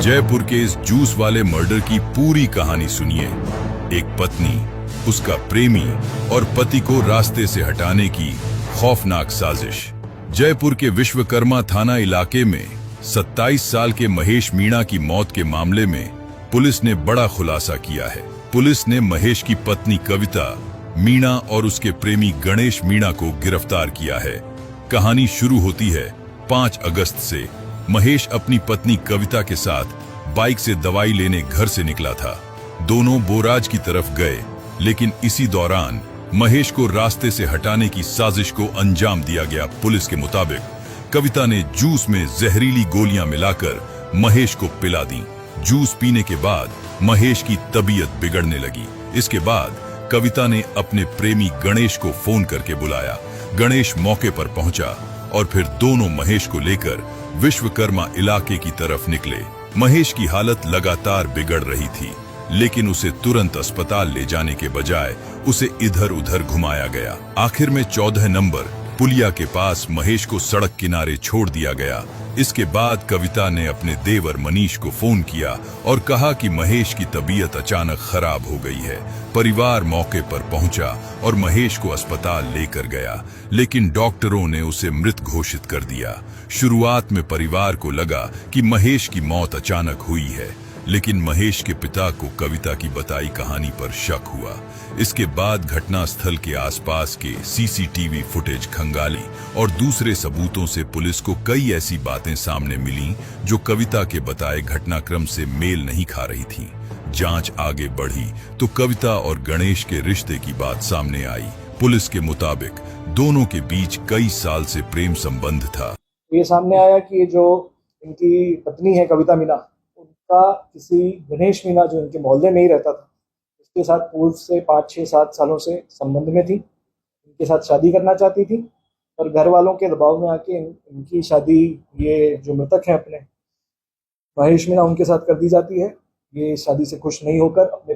जयपुर के इस जूस वाले मर्डर की पूरी कहानी सुनिए। एक पत्नी, उसका प्रेमी और पति को रास्ते से हटाने की खौफनाक साजिश। जयपुर के विश्वकर्मा थाना इलाके में 27 साल के महेश मीणा की मौत के मामले में पुलिस ने बड़ा खुलासा किया है। पुलिस ने महेश की पत्नी कविता मीणा और उसके प्रेमी गणेश मीणा को गिरफ्तार किया है। कहानी शुरू होती है 5 अगस्त से। महेश अपनी पत्नी कविता के साथ बाइक से दवाई लेने घर से निकला था। दोनों बोराज की तरफ गए, लेकिन इसी दौरान महेश को रास्ते से हटाने की साजिश को अंजाम दिया गया। पुलिस के मुताबिक कविता ने जूस में जहरीली गोलियां मिलाकर महेश को पिला दी। जूस पीने के बाद महेश की तबीयत बिगड़ने लगी। इसके बाद कविता ने अपने प्रेमी गणेश को फोन करके बुलाया। गणेश मौके पर पहुंचा और फिर दोनों महेश को लेकर विश्वकर्मा इलाके की तरफ निकले। महेश की हालत लगातार बिगड़ रही थी, लेकिन उसे तुरंत अस्पताल ले जाने के बजाय उसे इधर उधर घुमाया गया। आखिर में 14 नंबर पुलिया के पास महेश को सड़क किनारे छोड़ दिया गया। इसके बाद कविता ने अपने देवर मनीष को फोन किया और कहा कि महेश की तबीयत अचानक खराब हो गई है। परिवार मौके पर पहुंचा और महेश को अस्पताल लेकर गया, लेकिन डॉक्टरों ने उसे मृत घोषित कर दिया। शुरुआत में परिवार को लगा कि महेश की मौत अचानक हुई है, लेकिन महेश के पिता को कविता की बताई कहानी पर शक हुआ। इसके बाद घटनास्थल के आसपास के सीसीटीवी फुटेज खंगाली और दूसरे सबूतों से पुलिस को कई ऐसी बातें सामने मिलीं जो कविता के बताए घटनाक्रम से मेल नहीं खा रही थीं। जांच आगे बढ़ी तो कविता और गणेश के रिश्ते की बात सामने आई। पुलिस के मुताबिक दोनों के बीच कई साल से प्रेम संबंध था। ये सामने आया कि ये जो इनकी पत्नी है कविता मीणा, उनका किसी गणेश मीणा जो इनके मोहल्ले में ही रहता था, उसके साथ पूर्व से 5, 6, 7 सालों से संबंध में थी। इनके साथ शादी करना चाहती थी, पर घर वालों के दबाव में आके इनकी शादी ये जो मृतक है अपने महेश मीणा उनके साथ कर दी जाती है। ये शादी से खुश नहीं होकर अपने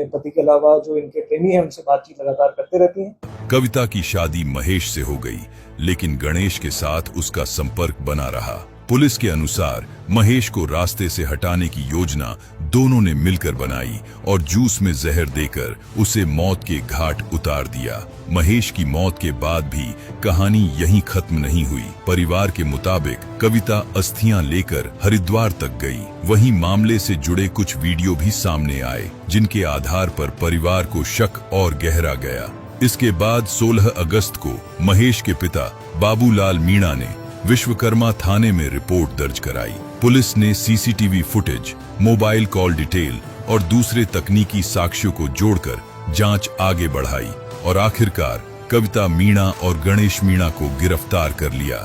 पति के अलावा जो इनके प्रेमी हैं उनसे बातचीत लगातार करते रहती हैं। कविता की शादी महेश से हो गई, लेकिन गणेश के साथ उसका संपर्क बना रहा। पुलिस के अनुसार महेश को रास्ते से हटाने की योजना दोनों ने मिलकर बनाई और जूस में जहर देकर उसे मौत के घाट उतार दिया। महेश की मौत के बाद भी कहानी यहीं खत्म नहीं हुई। परिवार के मुताबिक कविता अस्थियां लेकर हरिद्वार तक गई। वहीं मामले से जुड़े कुछ वीडियो भी सामने आए, जिनके आधार पर परिवार को शक और गहरा गया। इसके बाद 16 अगस्त को महेश के पिता बाबूलाल मीणा ने विश्वकर्मा थाने में रिपोर्ट दर्ज कराई। पुलिस ने CCTV footage, mobile call detail और दूसरे तकनीकी साक्ष्यों को जोड़कर जांच आगे बढ़ाई और आखिरकार कविता मीणा और गणेश मीणा को गिरफ्तार कर लिया।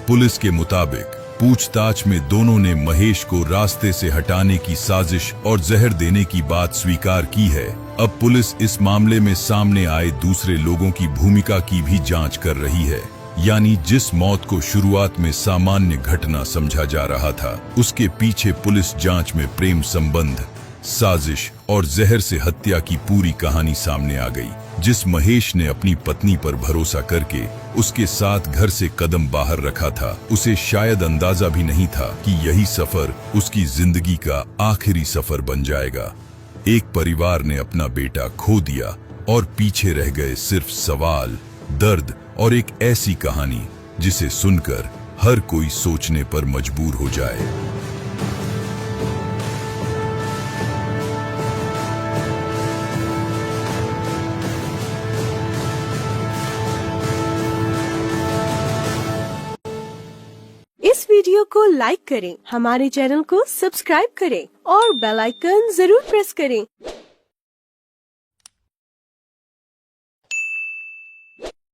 पुलिस के मुताबिक पूछताछ में दोनों ने महेश को रास्ते से हटाने की साजिश और जहर देने की बात स्वीकार की है। अब पुलिस इस मामले में सामने आए दूसरे लोगों की भूमिका की भी जांच कर रही है। यानी जिस मौत को शुरुआत में सामान्य घटना समझा जा रहा था, उसके पीछे पुलिस जांच में प्रेम संबंध, साजिश और जहर से हत्या की पूरी कहानी सामने आ गई। जिस महेश ने अपनी पत्नी पर भरोसा करके उसके साथ घर से कदम बाहर रखा था, उसे शायद अंदाजा भी नहीं था कि यही सफर उसकी जिंदगी का आखिरी सफर बन जाएगा। एक परिवार ने अपना बेटा खो दिया और पीछे रह गए सिर्फ सवाल, दर्द और एक ऐसी कहानी जिसे सुनकर हर कोई सोचने पर मजबूर हो जाए। इस वीडियो को लाइक करें, हमारे चैनल को सब्सक्राइब करें और बेल आइकन जरूर प्रेस करें